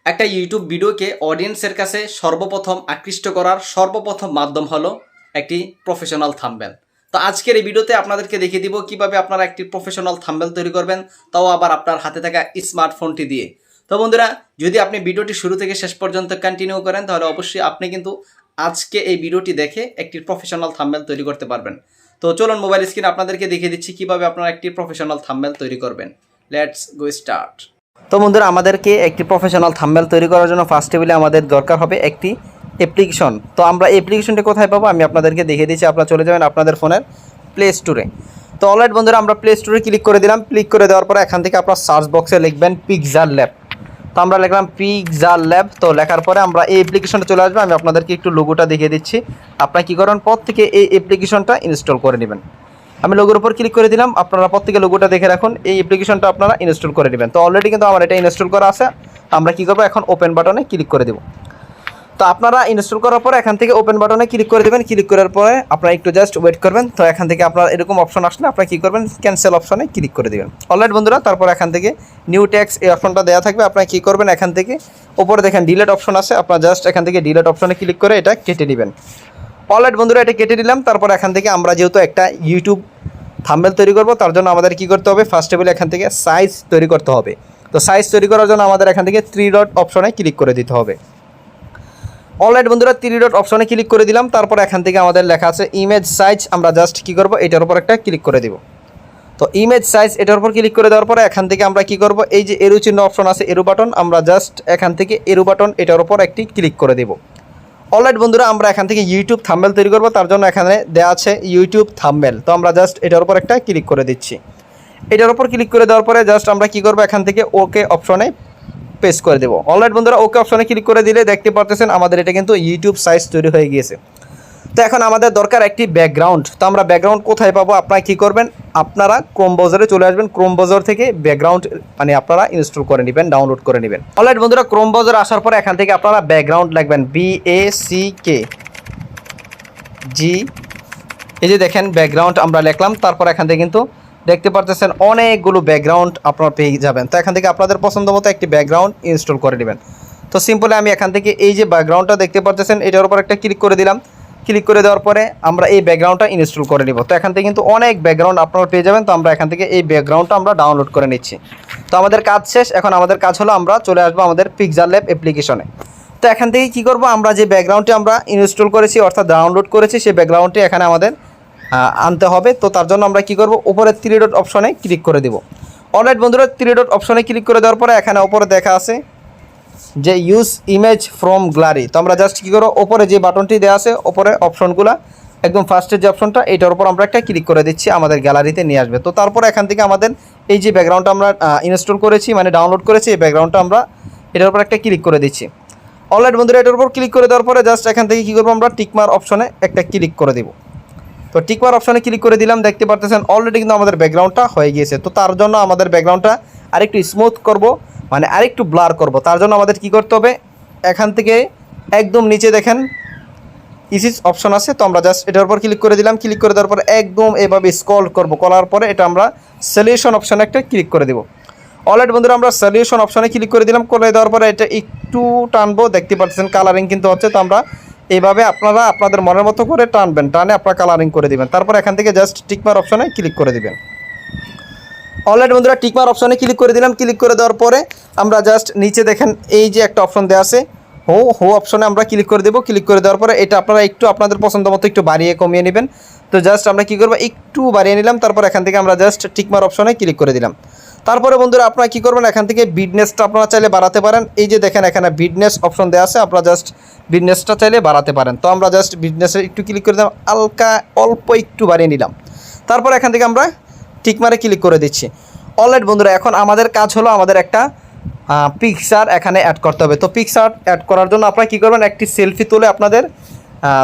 একটা ইউটিউব ভিডিওকে অডিয়েন্সের কাছে সর্বপ্রথম আকৃষ্ট করার সর্বপ্রথম মাধ্যম হলো একটি প্রফেশনাল থাম্বনেল। তো আজকের এই ভিডিওতে আপনাদেরকে দেখিয়ে দিব কিভাবে আপনারা একটি প্রফেশনাল থাম্বনেল তৈরি করবেন, তাও আবার আপনার হাতে থাকা স্মার্টফোনটি দিয়ে। তো বন্ধুরা, যদি আপনি ভিডিওটি শুরু থেকে শেষ পর্যন্ত কন্টিনিউ করেন তাহলে অবশ্যই আপনি কিন্তু আজকে এই ভিডিওটি দেখে একটি প্রফেশনাল থাম্বনেল তৈরি করতে পারবেন। তো চলুন মোবাইল স্ক্রিনে আপনাদেরকে দেখিয়ে দিচ্ছি কিভাবে আপনারা একটি প্রফেশনাল থাম্বনেল তৈরি করবেন। Let's go start. তো বন্ধুরা, আমাদেরকে একটি প্রফেশনাল থাম্বনেল তৈরি করার জন্য ফার্স্ট টেবিলে আমাদের দরকার হবে একটি অ্যাপ্লিকেশন। তো আমরা অ্যাপ্লিকেশনটা কোথায় পাবো আমি আপনাদেরকে দেখিয়ে দিচ্ছি। আপনারা চলে যাবেন আপনাদের ফোনের প্লে স্টোরে। তো অলরাইট বন্ধুরা, আমরা প্লে স্টোরে ক্লিক করে দিলাম। ক্লিক করে দেওয়ার পরে এখান থেকে আপনার সার্চ বক্সে লিখবেন পিক্সার ল্যাব। তো আমরা লিখলাম পিক্সার ল্যাব। তো লেখার পরে আমরা এই অ্যাপ্লিকেশনটা চলে আসবে। আমি আপনাদেরকে একটু লোগোটা দেখিয়ে দিচ্ছি। আপনারা কী করেন, প্রত্যেকে এই অ্যাপ্লিকেশনটা ইনস্টল করে নেবেন। আমি লোগোর উপর ক্লিক করে দিলাম। আপনারা প্রত্যেকে লোগোটা দেখে রাখুন, এই অ্যাপ্লিকেশনটা আপনারা ইনস্টল করে নেবেন। তো অলরেডি কিন্তু আমার এটা ইনস্টল করা আছে। আমরা কী করবো, এখন ওপেন বাটনে ক্লিক করে দেবো। তো আপনারা ইনস্টল করার পরে এখান থেকে ওপেন বাটনে ক্লিক করে দেবেন। ক্লিক করার পরে আপনারা একটু জাস্ট ওয়েট করবেন। তো এখান থেকে আপনার এরকম অপশন আসলে আপনারা কী করবেন, ক্যান্সেল অপশনে ক্লিক করে দেবেন। অলরাইট বন্ধুরা, তারপর এখান থেকে নিউ ট্যাক্স এই অপশনটা দেওয়া থাকবে। আপনারা কী করবেন, এখান থেকে ওপরে দেখেন ডিলেট অপশন আছে, আপনারা জাস্ট এখান থেকে ডিলেট অপশনে ক্লিক করে এটা কেটে নেবেন। অলরাইট বন্ধুরা, এটা কেটে দিলাম। তারপর এখান থেকে আমরা যেহেতু একটা ইউটিউব থাম্বনেল তৈরি করব, তার জন্য আমাদের কী করতে হবে, ফার্স্ট টেবিলে এখান থেকে সাইজ তৈরি করতে হবে। তো সাইজ তৈরি করার জন্য আমাদের এখান থেকে 3 ডট অপশনে ক্লিক করে দিতে হবে। অলরাইট বন্ধুরা, 3 ডট অপশনে ক্লিক করে দিলাম। তারপর এখান থেকে আমাদের লেখা আছে ইমেজ সাইজ। আমরা জাস্ট কী করব, এটার উপর একটা ক্লিক করে দিব। তো ইমেজ সাইজ এটার উপর ক্লিক করে দেওয়ার পরে এখান থেকে আমরা কী করব, এই যে এরো চিহ্ন অপশন আছে, এরো বাটন, আমরা জাস্ট এখান থেকে এরো বাটন এটার উপর একটি ক্লিক করে দেব। অলরাইট বন্ধুরা, আমরা এখান থেকে ইউটিউব থাম্বনেল তৈরি করব, তার জন্য এখানে দেওয়া আছে ইউটিউব থাম্বনেল। তো আমরা জাস্ট এটার উপর একটা ক্লিক করে দিচ্ছি। এটার উপর ক্লিক করে দেওয়ার পরে জাস্ট আমরা কী করবো, এখান থেকে ওকে অপশনে পেস্ট করে দেবো। অলরাইট বন্ধুরা, ওকে অপশনে ক্লিক করে দিলে দেখতে পারতেছেন আমাদের এটা কিন্তু ইউটিউব সাইজ তৈরি হয়ে গিয়েছে। তো এখন আমাদের দরকার একটি ব্যাকগ্রাউন্ড। তো আমরা ব্যাকগ্রাউন্ড কোথায় পাবো, আপনারা কী করবেন, আপনারা ক্রোম ব্রাউজারে চলে আসবেন। ক্রোম ব্রাউজার থেকে ব্যাকগ্রাউন্ড মানে আপনারা ইনস্টল করে নেবেন, ডাউনলোড করে নেবেন। অলরাইট বন্ধুরা, ক্রোম ব্রাউজার আসার পরে এখান থেকে আপনারা ব্যাকগ্রাউন্ড লিখবেন, BACKG। এই যে দেখেন ব্যাকগ্রাউন্ড আমরা লিখলাম। তারপর এখান থেকে কিন্তু দেখতে পারতেছেন অনেকগুলো ব্যাকগ্রাউন্ড আপনারা পেয়ে যাবেন। তো এখান থেকে আপনাদের পছন্দ মতো একটি ব্যাকগ্রাউন্ড ইনস্টল করে নেবেন। তো সিম্পলি আমি এখান থেকে এই যে ব্যাকগ্রাউন্ডটা দেখতে পারতেছেন এটার উপর একটা ক্লিক করে দিলাম। ক্লিক করে দেওয়ার পরে আমরা এই ব্যাকগ্রাউন্ডটা ইনস্টল করে নিব। তো এখান থেকে কিন্তু অনেক ব্যাকগ্রাউন্ড আপনারা পেয়ে যাবেন। তো আমরা এখান থেকে এই ব্যাকগ্রাউন্ডটা আমরা ডাউনলোড করে নিচ্ছি। তো আমাদের কাজ শেষ। এখন আমাদের কাজ হলো আমরা চলে আসবো আমাদের পিক্সার ল্যাব অ্যাপ্লিকেশনে। তো এখান থেকে কী করবো, আমরা যে ব্যাকগ্রাউন্ডটি আমরা ইনস্টল করেছি অর্থাৎ ডাউনলোড করেছি, সেই ব্যাকগ্রাউন্ডটি এখানে আমাদের আনতে হবে। তো তার জন্য আমরা কী করবো, উপরে 3 ডট অপশনে ক্লিক করে দেবো। অলরাইট বন্ধুরা, 3 ডট অপশনে ক্লিক করে দেওয়ার পরে এখানে উপরে দেখা আছে যে ইউজ ইমেজ ফ্রম গ্যালারি। তো আমরা জাস্ট কী করবো, ওপরে যে বাটনটি দেওয়া আছে ওপরে অপশনগুলো একদম ফার্স্টের যে অপশনটা এটার উপর আমরা একটা ক্লিক করে দিচ্ছি, আমাদের গ্যালারিতে নিয়ে আসবে। তো তারপর এখান থেকে আমাদের এই যে ব্যাকগ্রাউন্ডটা আমরা ইনস্টল করেছি মানে ডাউনলোড করেছি, এই ব্যাকগ্রাউন্ডটা আমরা এটার উপর একটা ক্লিক করে দিচ্ছি। অলরাইট বন্ধুরা, এটার উপর ক্লিক করে দেওয়ার পরে জাস্ট এখান থেকে কী করবো, আমরা টিকমার অপশনে একটা ক্লিক করে দেবো। তো টিকমার অপশনে ক্লিক করে দিলাম। দেখতে পারতেছেন অলরেডি কিন্তু আমাদের ব্যাকগ্রাউন্ডটা হয়ে গিয়েছে। তো তার জন্য আমাদের ব্যাকগ্রাউন্ডটা আরেকটু স্মুথ করব মানে আরেকটু ব্লার করব। তার জন্য আমাদের কি করতে হবে, এখান থেকে একদম নিচে দেখেন ইসিস অপশন আছে। তো আমরা জাস্ট এটার উপর ক্লিক করে দিলাম। ক্লিক করে দেওয়ার পরে একদম এভাবে স্ক্রল করব, করার পরে এটা আমরা সলিউশন অপশনে একটা ক্লিক করে দেবো। অলরাইট বন্ধুরা, আমরা সলিউশন অপশনে ক্লিক করে দিলাম। করে দেওয়ার পরে এটা একটু টানবো, দেখতে পাচ্ছেন কালারিং কিন্তু হচ্ছে। তো আমরা এইভাবে আপনারা আপনাদের মনের মতো করে টানবেন, টানে আপনারা কালারিং করে দিবেন। তারপর এখান থেকে জাস্ট টিকমার অপশনে ক্লিক করে দিবেন। অলরাইট বন্ধুরা, টিকমার অপশনে ক্লিক করে দিলাম। ক্লিক করে দেওয়ার পরে আমরা জাস্ট নিচে দেখেন এই যে একটা অপশন দেওয়া আছে হো অপশনে আমরা ক্লিক করে দেবো। ক্লিক করে দেওয়ার পরে এটা আপনারা একটু আপনাদের পছন্দ মতো একটু বাড়িয়ে কমিয়ে নেবেন। তো জাস্ট আমরা কী করবো, একটু বাড়িয়ে নিলাম। তারপর এখান থেকে আমরা জাস্ট টিকমার অপশনে ক্লিক করে দিলাম। তারপরে বন্ধুরা, আপনারা কী করবেন, এখান থেকে বিডনেসটা আপনারা চাইলে বাড়াতে পারেন। এই যে দেখেন এখানে বিডনেস অপশন দেওয়া আছে, আপনারা জাস্ট বিডনেসটা চাইলে বাড়াতে পারেন। তো আমরা জাস্ট বিডনেসে একটু ক্লিক করে দিলাম, হালকা অল্প একটু বাড়িয়ে নিলাম। তারপর এখান থেকে আমরা টিকমারে ক্লিক করে দিচ্ছি। অলরাইট বন্ধুরা, এখন আমাদের কাজ হলো আমাদের একটা পিকচার এখানে অ্যাড করতে হবে। তো পিকচার অ্যাড করার জন্য আপনারা কী করবেন, একটি সেলফি তুলে আপনাদের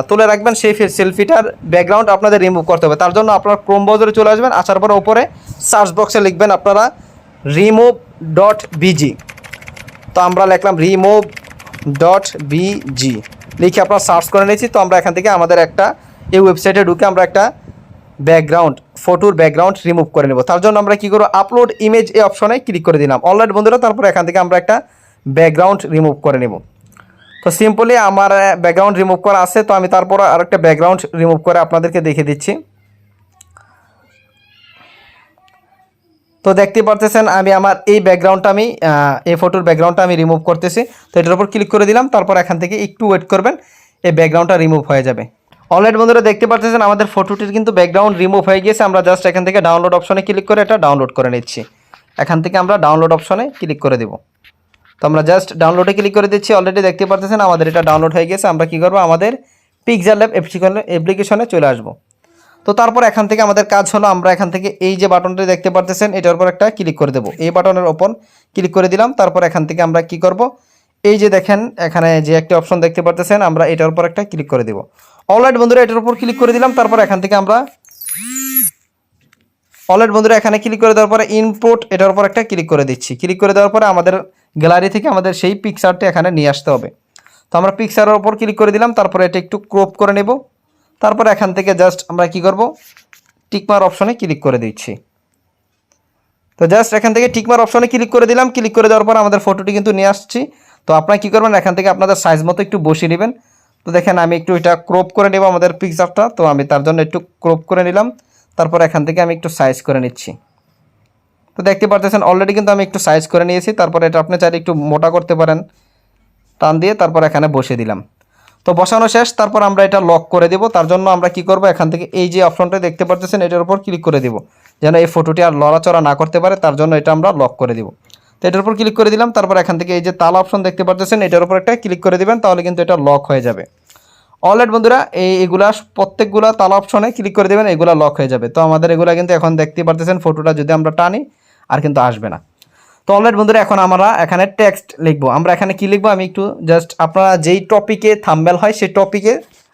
তুলে রাখবেন। সেই সেলফিটার ব্যাকগ্রাউন্ড আপনাদের রিমুভ করতে হবে। তার জন্য আপনারা ক্রোম ব্রাউজারে চলে আসবেন। আসার পরে ওপরে সার্চ বক্সে লিখবেন আপনারা remove.bg। তো আমরা লিখলাম remove.bg লিখে আপনারা সার্চ করে নিয়েছি। তো আমরা এখান থেকে আমাদের একটা এই ওয়েবসাইটে ঢুকে আমরা একটা ব্যাকগ্রাউন্ড ফটোর ব্যাকগ্রাউন্ড রিমুভ করে নেব। তার জন্য আমরা কী করবো, আপলোড ইমেজ এই অপশনে ক্লিক করে দিলাম। অলরাইট বন্ধুরা, তারপর এখান থেকে আমরা একটা ব্যাকগ্রাউন্ড রিমুভ করে নেব। তো সিম্পলি আমার ব্যাকগ্রাউন্ড রিমুভ করা আছে, তো আমি তারপর আরেকটা ব্যাকগ্রাউন্ড রিমুভ করে আপনাদেরকে দেখিয়ে দিচ্ছি। তো দেখতে পারতেছেন আমি আমার এই ব্যাকগ্রাউন্ডটা আমি এই ফটোর ব্যাকগ্রাউন্ডটা আমি রিমুভ করতেছি। তো এটার উপর ক্লিক করে দিলাম, তারপর এখান থেকে একটু ওয়েট করবেন, এই ব্যাকগ্রাউন্ডটা রিমুভ হয়ে যাবে। অলরাইট বন্ধুরা, দেখতে পারতেছেন আমাদের ফটোটির কিন্তু ব্যাকগ্রাউন্ড রিমুভ হয়ে গিয়েছে। আমরা জাস্ট এখান থেকে ডাউনলোড অপশনে ক্লিক করে এটা ডাউনলোড করে নিচ্ছি। এখান থেকে আমরা ডাউনলোড অপশনে ক্লিক করে দেব। তো আমরা জাস্ট ডাউনলোডে ক্লিক করে দিচ্ছি। অলরেডি দেখতে পারতেছেন আমাদের এটা ডাউনলোড হয়ে গেছে। আমরা কী করবো, আমাদের পিক্সেল ল্যাব অ্যাপ্লিকেশনে চলে আসবো। তো তারপর এখান থেকে আমাদের কাজ হলো, আমরা এখান থেকে এই যে বাটনটি দেখতে পারতেছেন এটার উপর একটা ক্লিক করে দেবো। এই বাটনের ওপর ক্লিক করে দিলাম। তারপর এখান থেকে আমরা কি করব, এই যে দেখেন এখানে যে একটা অপশন দেখতে পারতেছেন, আমরা এটার উপর একটা ক্লিক করে দেবো। অলরাইট বন্ধুরা, এটার উপর ক্লিক করে দিলাম। তারপর এখান থেকে আমরা এখানে ক্লিক করে দেওয়ার পরে ইনপুট এটার উপর একটা ক্লিক করে দিচ্ছি। ক্লিক করে দেওয়ার পরে আমাদের গ্যালারি থেকে আমাদের সেই পিকচারটি এখানে নিয়ে আসতে হবে। তো আমরা পিকচারের উপর ক্লিক করে দিলাম। তারপরে এটা একটু ক্রপ করে নেব। তারপর এখান থেকে জাস্ট আমরা কি করব, টিকমার অপশনে ক্লিক করে দিচ্ছি। তো জাস্ট এখান থেকে টিকমার অপশনে ক্লিক করে দিলাম। ক্লিক করে দেওয়ার পর আমাদের ফটোটি কিন্তু নিয়ে আসছি। তো আপনারা কী করবেন, এখান থেকে আপনাদের সাইজ মতো একটু বসিয়ে নেবেন। তো দেখেন আমি একটু এটা ক্রপ করে নেব আমাদের পিকচারটা। তো আমি তার জন্য একটু ক্রপ করে নিলাম। তারপর এখান থেকে আমি একটু সাইজ করে নিচ্ছি। তো দেখতে পারতেছেন অলরেডি কিন্তু আমি একটু সাইজ করে নিয়েছি। তারপর এটা আপনি চাইলে একটু মোটা করতে পারেন টান দিয়ে। তারপর এখানে বসিয়ে দিলাম। তো বসানো শেষ। তারপর আমরা এটা লক করে দেব। তার জন্য আমরা কি করব, এখান থেকে এই যে অপশনটা দেখতে পারতেছেন এটার উপর ক্লিক করে দেব, যেন এই ফটোটি আর লড়াচড়া না করতে পারে। তার জন্য এটা আমরা লক করে দেব। তো এটার উপর ক্লিক করে দিলাম। তারপর এখান থেকে এই যে তালা অপশন দেখতে পারতেছেন এটার উপর একটা ক্লিক করে দিবেন, তাহলে কিন্তু এটা লক হয়ে যাবে। অলরাইট বন্ধুরা, এগুলা প্রত্যেকগুলা তালা অপশনে ক্লিক করে দেবেন, এগুলা লক হয়ে যাবে। তো আমাদের এগুলা কিন্তু এখন দেখতে পারতেছেন ফটোটা যদি আমরা টানি আর কিন্তু আসবে না। তো অলরাইট বন্ধুরা, এখন আমরা এখানে টেক্সট লিখবো। আমরা এখানে কি লিখবো, আমি একটু জাস্ট আপনারা যেই টপিকে থাম্বনেল হয় সেই টপিকে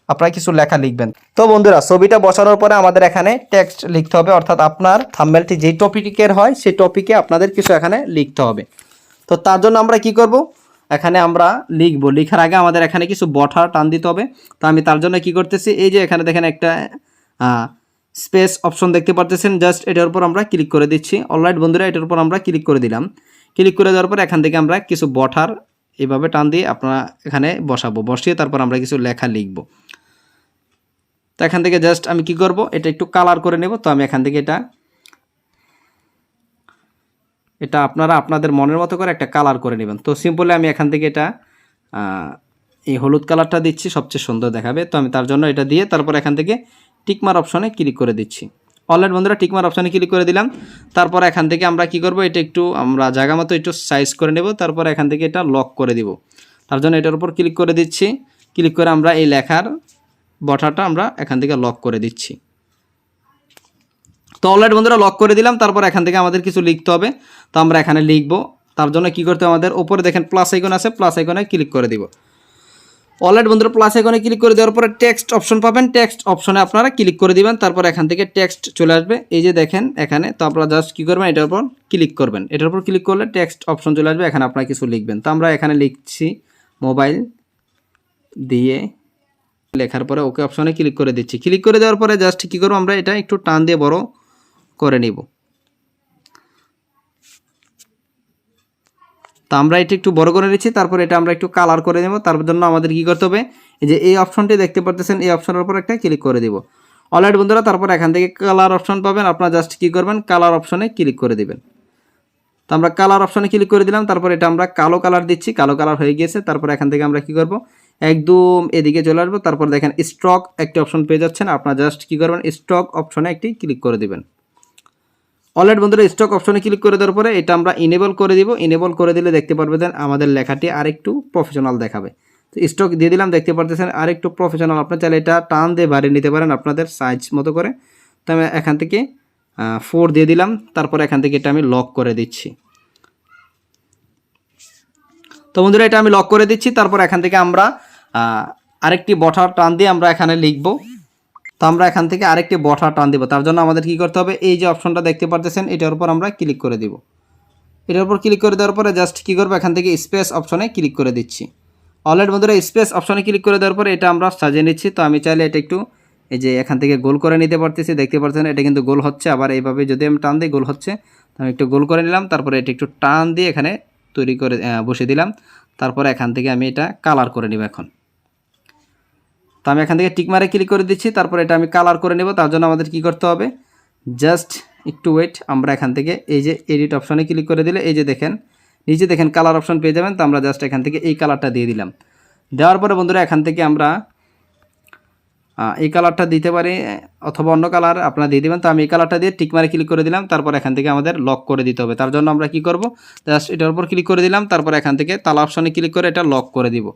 আপনারা কিছু লেখা লিখবেন। তো বন্ধুরা, ছবিটা বসানোর পরে আমাদের এখানে টেক্সট লিখতে হবে, অর্থাৎ আপনার থাম্বনেলটি যেই টপিকের হয় সেই টপিকে আপনাদের কিছু এখানে লিখতে হবে। তো তার জন্য আমরা কি করব, এখানে আমরা লিখবো। লেখার আগে আমাদের এখানে কিছু বঠার টান দিতে হবে। তো আমি তার জন্য কি করতেছি, এই যে এখানে দেখেন একটা স্পেস অপশন দেখতে পারতেছেন, জাস্ট এটার উপর আমরা ক্লিক করে দিচ্ছি। অলরাইট বন্ধুরা, এটার উপর আমরা ক্লিক করে দিলাম। ক্লিক করে দেওয়ার পর এখান থেকে আমরা কিছু বঠার এভাবে টান দিয়ে আপনারা এখানে বসাবো। বসিয়ে তারপর আমরা কিছু লেখা লিখব। তো এখান থেকে জাস্ট আমি কি করব, এটা একটু কালার করে নেব। তো আমি এখান থেকে এটা আপনারা আপনাদের মনের মতো করে একটা কালার করে নেবেন। তো সিম্পলি আমি এখান থেকে এটা এই হলুদ কালারটা দিচ্ছি, সবচেয়ে সুন্দর দেখাবে। তো আমি তার জন্য এটা দিয়ে তারপর এখান থেকে টিকমার অপশনে ক্লিক করে দিচ্ছি। অলরাইট বন্ধুরা, টিকমার অপশনে ক্লিক করে দিলাম। তারপর এখান থেকে আমরা কি করব, এটা একটু আমরা জায়গা মতো একটু সাইজ করে নেব। তারপর এখান থেকে এটা লক করে দিব। তার জন্য এটার উপর ক্লিক করে দিচ্ছি। ক্লিক করে আমরা এই লেখার বটাটা আমরা এখান থেকে লক করে দিচ্ছি। তো অলরাইট বন্ধুরা, লক করে দিলাম। তারপর এখান থেকে আমাদের কিছু লিখতে হবে। তো আমরা এখানে লিখব। তার জন্য কি করতে হবে, আমাদের উপরে দেখেন প্লাস আইকন আছে, প্লাস আইকনে ক্লিক করে দিব। অলরাইট বন্ধুরা, প্লাস আইকনে ক্লিক করে দেওয়ার পরে টেক্সট অপশন পাবেন। টেক্সট অপশনে আপনারা ক্লিক করে দিবেন। তারপর এখান থেকে টেক্সট চলে আসবে, এই যে দেখেন এখানে। তো আপনারা জাস্ট কী করবেন, এটার উপর ক্লিক করবেন। এটার উপর ক্লিক করলে টেক্সট অপশন চলে আসবে, এখানে আপনারা কিছু লিখবেন। তো আমরা এখানে লিখছি মোবাইল দিয়ে, লেখার পরে ওকে অপশনে ক্লিক করে দিচ্ছি। ক্লিক করে দেওয়ার পরে জাস্ট কী করবো, আমরা এটা একটু টান দিয়ে বড় করে নিব। তো আমরা এটা একটু বড় করে নিচ্ছি। তারপর এটা আমরা একটু কালার করে নেব। তার জন্য আমাদের কী করতে হবে, এই যে এই অপশনটি দেখতে পারতেছেন, এই অপশনের উপর একটা ক্লিক করে দিব। অলরাইট বন্ধুরা, তারপর এখান থেকে কালার অপশন পাবেন। আপনারা জাস্ট কী করবেন, কালার অপশনে ক্লিক করে দিবেন। তো আমরা কালার অপশনে ক্লিক করে দিলাম। তারপর এটা আমরা কালো কালার দিচ্ছি, কালো কালার হয়ে গিয়েছে। তারপর এখান থেকে আমরা কী করব, একদম এদিকে চলে আসবো। তারপর দেখেন স্টক একটি অপশন পেয়ে যাচ্ছেন। আপনারা জাস্ট কী করবেন, স্টক অপশনে একটি ক্লিক করে দিবেন। অলরাইট বন্ধুরা, স্টক অপশনে ক্লিক করে দেওয়ার পরে এটা আমরা ইনেবল করে দিব। ইনেবল করে দিলে দেখতে পারবেন আমাদের লেখাটি আরেকটু প্রফেশনাল দেখাবে। তো স্টক দিয়ে দিলাম, দেখতে পারতেছেন আরেকটু প্রফেশনাল। আপনার চাইলে এটা টান দিয়ে বাড়িয়ে নিতে পারেন আপনাদের সাইজ মতো করে। তো আমি এখান থেকে 4 দিয়ে দিলাম। তারপর এখান থেকে এটা আমি লক করে দিচ্ছি। তো বন্ধুরা, এটা আমি লক করে দিচ্ছি। তারপর এখান থেকে আমরা আরেকটি বঠার টান দিয়ে আমরা এখানে লিখব। তো আমরা এখান থেকে আরেকটি বঠা টান দিব। তার জন্য আমাদের কি করতে হবে, এই যে অপশনটা দেখতে পারতেছেন এটার উপর আমরা ক্লিক করে দিব। এটার উপর ক্লিক করে দেওয়ার পরে জাস্ট কী করবো, এখান থেকে স্পেস অপশনে ক্লিক করে দিচ্ছি। অলরাইট বন্ধুরা, স্পেস অপশনে ক্লিক করে দেওয়ার পরে এটা আমরা সাজিয়ে নিচ্ছি। তো আমি চাইলে এটা একটু এই যে এখান থেকে গোল করে নিতে পারতেছি, দেখতে পাচ্ছেন এটা কিন্তু গোল হচ্ছে। আবার এইভাবে যদি আমি টান দিই গোল হচ্ছে। তো আমি একটু গোল করে নিলাম। তারপরে এটা একটু টান দিয়ে এখানে তৈরি করে বসিয়ে দিলাম। তারপরে এখান থেকে আমি এটা কালার করে নিব এখন। তো আমি এখান থেকে টিক মারে ক্লিক করে দিচ্ছি, তারপরে এটা আমি কালার করে নেব। তার জন্য আমাদের কি করতে হবে, জাস্ট একটু ওয়েট। আমরা এখান থেকে এই যে এডিট অপশনে ক্লিক করে দিলে এই যে দেখেন নিচে দেখেন কালার অপশন পেয়ে যাবেন। তো আমরা জাস্ট এখান থেকে এই কালারটা দিয়ে দিলাম। দেওয়ার পরে বন্ধুরা এখান থেকে আমরা এই কালারটা দিতে পারি অথবা অন্য কালার আপনারা দিয়ে দেবেন। তো আমি এই কালারটা দিয়ে টিক মারে ক্লিক করে দিলাম। তারপর এখান থেকে আমাদের লক করে দিতে হবে। তার জন্য আমরা কি করব, জাস্ট এটার উপর ক্লিক করে দিলাম। তারপর এখান থেকে তালা অপশনে ক্লিক করে এটা লক করে দিব।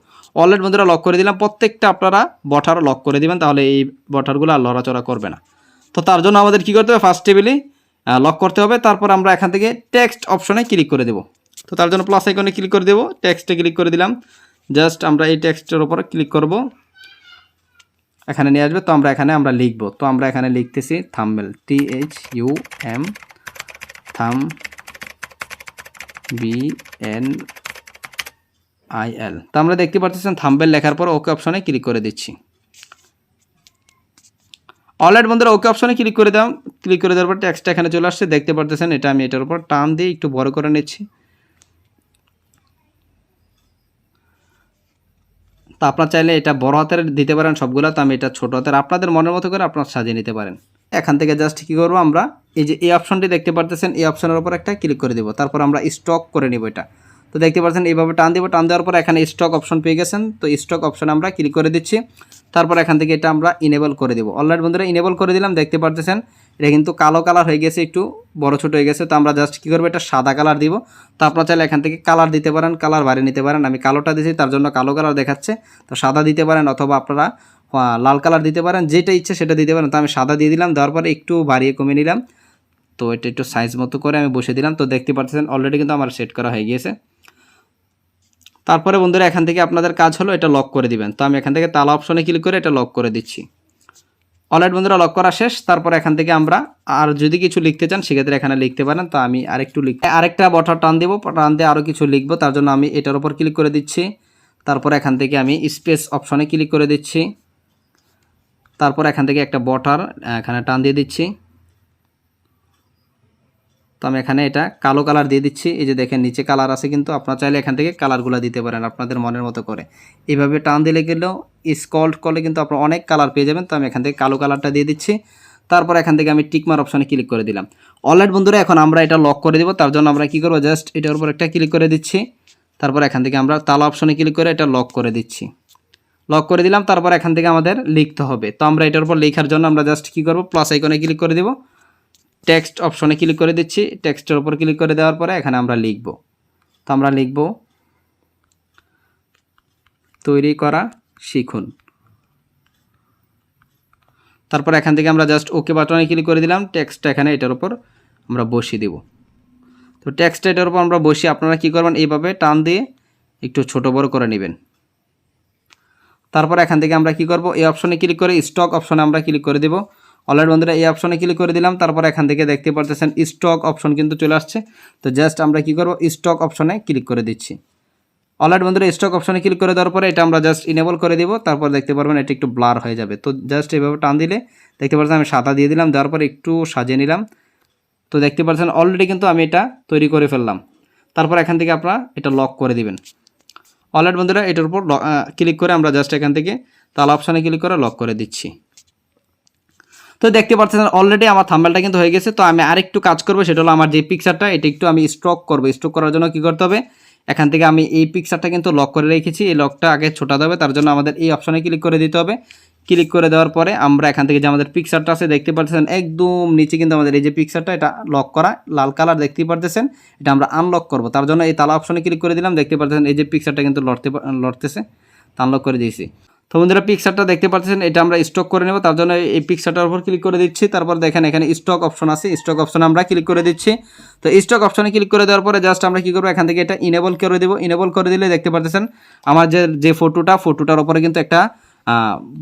অলরেডি বন্ধুরা লক করে দিলাম। প্রত্যেকটা আপনারা বটার লক করে দিবেন, তাহলে এই বটারগুলো আর লড়াচড়া করবে না। তো তার জন্য আমাদের কি করতে হবে, ফার্স্ট টেবিলে লক করতে হবে। তারপর আমরা এখান থেকে টেক্সট অপশনে ক্লিক করে দেব। তো তার জন্য প্লাস আইকনে ক্লিক করে দেব, টেক্সটে ক্লিক করে দিলাম। জাস্ট আমরা এই টেক্সটের উপর ক্লিক করব, এখানে নিয়ে আসবে। তো আমরা এখানে লিখব। তো আমরা এখানে লিখতেছি থাম্বনেল, THUM THUMBNIL। তো আমরা দেখতে পাচ্ছেন থাম্বনেল লেখার পর ওকে অপশনে ক্লিক করে দিচ্ছি। অলরাইট বন্ধুরা ওকে অপশনে ক্লিক করে দাও। ক্লিক করে দেওয়ার পর টেক্সটটা এখানে চলে আসছে, দেখতে পাচ্ছেন। এটা আমি এটার উপর টান দিয়ে একটু বড় করে নিচ্ছি। তো আপনারা চাইলে এটা বড় হাতের দিতে পারেন সবগুলো। তো আমি এটা ছোট হাতের, আপনাদের মনের মতো করে আপনারা সাজিয়ে নিতে পারেন। এখান থেকে জাস্ট কী করবো, আমরা এই যে এই অপশনটি দেখতে পাচ্ছেন, এই অপশনের উপর একটা ক্লিক করে দেবো। তারপর আমরা স্টক করে নেব এটা। তো দেখতে পাচ্ছেন এইভাবে টান দেবো। টান দেওয়ার পর এখানে স্টক অপশন পেয়ে গেছেন। তো স্টক অপশনে আমরা ক্লিক করে দিচ্ছি। তারপর এখান থেকে এটা আমরা ইনেবল করে দেবো। অলরাইট বন্ধুরা ইনেবল করে দিলাম। দেখতে পাচ্ছেন এটা কিন্তু কালো কালার হয়ে গেছে, একটু বড় ছোট হয়ে গেছে। তো আমরা জাস্ট কী করবো, এটা সাদা কালার দিব। তো আপনারা চাইলে এখান থেকে কালার দিতে পারেন, কালার বাড়িয়ে নিতে পারেন। আমি কালোটা দিয়েছি, তার জন্য কালো কালার দেখাচ্ছে। তো সাদা দিতে পারেন অথবা আপনারা লাল কালার দিতে পারেন, যেটা ইচ্ছে সেটা দিতে পারেন। তো আমি সাদা দিয়ে দিলাম। দেওয়ার পরে একটু বাড়িয়ে কমিয়ে নিলাম। তো এটা একটু সাইজ মতো করে আমি বসে দিলাম। তো দেখতে পাচ্ছেন অলরেডি কিন্তু আমার সেট করা হয়ে গিয়েছে। তারপরে বন্ধুরা এখান থেকে আপনাদের কাজ হলো এটা লক করে দিবেন। তো আমি এখান থেকে তালা অপশনে ক্লিক করে এটা লক করে দিচ্ছি। অলরাইট বন্ধুরা লক করা শেষ। তারপর এখান থেকে আমরা আর যদি কিছু লিখতে চান সেক্ষেত্রে এখানে লিখতে পারেন। তো আমি আরেকটা বটার টান দেবো, টান দিয়ে আরও কিছু লিখবো। তার জন্য আমি এটার উপর ক্লিক করে দিচ্ছি। তারপর এখান থেকে আমি স্পেস অপশনে ক্লিক করে দিচ্ছি। তারপর এখান থেকে একটা বটার এখানে টান দিয়ে দিচ্ছি। তো আমি এখানে এটা কালো কালার দিয়ে দিচ্ছি। এই যে দেখেন নিচে কালার আছে, কিন্তু আপনারা চাইলে এখান থেকে কালারগুলো দিতে পারেন আপনাদের মনের মতো করে। এইভাবে টান দিলে গেলেও স্ক্রল করলে কিন্তু আপনারা অনেক কালার পেয়ে যাবেন। তো আমি এখান থেকে কালো কালারটা দিয়ে দিচ্ছি। তারপর এখান থেকে আমি টিকমার অপশনে ক্লিক করে দিলাম। অলরাইট বন্ধুরা এখন আমরা এটা লক করে দেবো। তার জন্য আমরা কী করবো, জাস্ট এটার উপর একটা ক্লিক করে দিচ্ছি। তারপর এখান থেকে আমরা তালা অপশনে ক্লিক করে এটা লক করে দিচ্ছি। লক করে দিলাম। তারপর এখান থেকে আমাদের লিখতে হবে। তো আমরা এটার উপর লেখার জন্য আমরা জাস্ট কী করবো, প্লাস আইকনে ক্লিক করে দেবো। টেক্সট অপশনে ক্লিক করে দিচ্ছি। টেক্সটের উপর ক্লিক করে দেওয়ার পরে এখানে আমরা লিখব। তো আমরা লিখব তৈরি করা শিখুন। তারপর এখান থেকে আমরা জাস্ট ওকে বাটনে ক্লিক করে দিলাম। টেক্সটটা এখানে এটার উপর আমরা বসিয়ে দেব। তো টেক্সটটা এটার উপর আমরা বসিয়ে আপনারা কী করবেন, এইভাবে টান দিয়ে একটু ছোট বড় করে নেবেন। তারপর এখান থেকে আমরা কী করব, এই অপশনে ক্লিক করে স্টক অপশনে আমরা ক্লিক করে দেব। অলরেডি বন্ধুরা এই অপশনে ক্লিক করে দিলাম। তারপর এখান থেকে দেখতে পাচ্ছেন স্টক অপশন কিন্তু চলে আসছে। তো জাস্ট আমরা কী করব, স্টক অপশনে ক্লিক করে দিচ্ছি। অলরেডি বন্ধুরা স্টক অপশনে ক্লিক করে দেওয়ার পরে এটা আমরা জাস্ট ইনেবল করে দিব। তারপর দেখতে পারবেন এটা একটু ব্লার হয়ে যাবে। তো জাস্ট এইভাবে টান দিলে দেখতে পাচ্ছেন আমি সাদা দিয়ে দিলাম। দেওয়ার পরে একটু সাজিয়ে নিলাম। তো দেখতে পাচ্ছেন অলরেডি কিন্তু আমি এটা তৈরি করে ফেললাম। তারপর এখান থেকে আপনারা এটা লক করে দিবেন। অলরেডি বন্ধুরা এটার উপর ক্লিক করে আমরা জাস্ট এখান থেকে তালা অপশনে ক্লিক করে লক করে দিচ্ছি। তো দেখতে পাচ্ছেন অলরেডি আমার থাম্বনেলটা কিন্তু হয়ে গেছে। তো আমি আরেকটু কাজ করব, সেটা হলো আমার যে পিকচারটা এটা একটু আমি স্ট্রক করব। স্ট্রক করার জন্য কী করতে হবে, এখান থেকে আমি এই পিকচারটা কিন্তু লক করে রেখেছি। এই লকটা আগে ছোটাতে হবে। তার জন্য আমাদের এই অপশনে ক্লিক করে দিতে হবে। ক্লিক করে দেওয়ার পরে আমরা এখান থেকে যে আমাদের পিকচারটা আছে দেখতে পাচ্ছেন একদম নিচে কিন্তু আমাদের এই যে পিকচারটা এটা লক করা লাল কালার দেখতেই পারতেছেন। এটা আমরা আনলক করব। তার জন্য এই তালা অপশনে ক্লিক করে দিলাম। দেখতে পাচ্ছেন এই যে পিকচারটা কিন্তু লড়তেছে, আনলক করে দিয়েছি। তো বন্ধুরা পিকচারটা দেখতে পাচ্ছেন এটা আমরা স্টক করে নেব। তার জন্য এই পিকচারটার উপর ক্লিক করে দিচ্ছি। তারপর দেখেন এখানে স্টক অপশন আছে, স্টক অপশনে আমরা ক্লিক করে দিচ্ছি। তো স্টক অপশনে ক্লিক করে দেওয়ার পরে জাস্ট আমরা কী করবো, এখান থেকে এটা ইনেবল করে দেবো। ইনেবল করে দিলে দেখতে পাচ্ছেন আমার যে ফটোটার উপরে কিন্তু একটা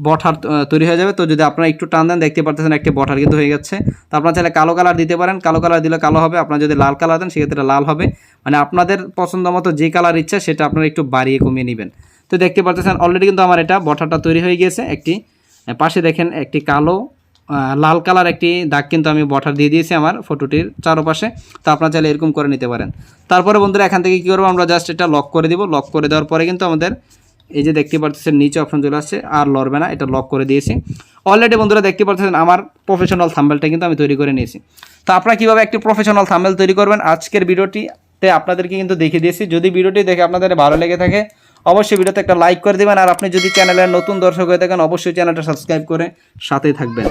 বটার তৈরি হয়ে যাবে। তো যদি আপনারা একটু টান দেন দেখতে পাচ্ছেন একটা বটার কিন্তু হয়ে যাচ্ছে। তো আপনারা চাইলে কালো কালার দিতে পারেন, কালো কালার দিলে কালো হবে। আপনারা যদি লাল কালার দেন সেক্ষেত্রে লাল হবে। মানে আপনাদের পছন্দ মতো যে কালার ইচ্ছা সেটা আপনারা একটু বাড়িয়ে কমিয়ে নেবেন। তো দেখতে পাচ্ছেন অলরেডি কিন্তু আমার এটা বটারটা তৈরি হয়ে গিয়েছে। একটি পাশে দেখেন একটি কালো লাল কালার একটি দাগ কিন্তু আমি বর্ডার দিয়ে দিয়েছি আমার ফটোটির চারপাশে। তো আপনারা চাইলে এরকম করে নিতে পারেন। তারপরে বন্ধুরা এখান থেকে কী করবো, আমরা জাস্ট এটা লক করে দিব। লক করে দেওয়ার পরে কিন্তু আমাদের এই যে দেখতে পাচ্ছেন নিচে অপশন চলে আসছে, আর লড়বে না, এটা লক করে দিয়েছি। অলরেডি বন্ধুরা দেখতে পাচ্ছেন আমার প্রফেশনাল থাম্বনেলটা কিন্তু আমি তৈরি করে নিয়েছি। তো আপনারা কীভাবে একটি প্রফেশনাল থাম্বনেল তৈরি করবেন আজকের ভিডিওটিতে আপনাদেরকে কিন্তু দেখিয়ে দিয়েছি। যদি ভিডিওটি দেখে আপনাদের ভালো লেগে থাকে অবশ্যই ভিডিওতে একটা লাইক করে দেবেন, আর আপনি যদি চ্যানেলের নতুন দর্শক হয়ে থাকেন অবশ্যই চ্যানেলটা সাবস্ক্রাইব করে সাথেই থাকবেন।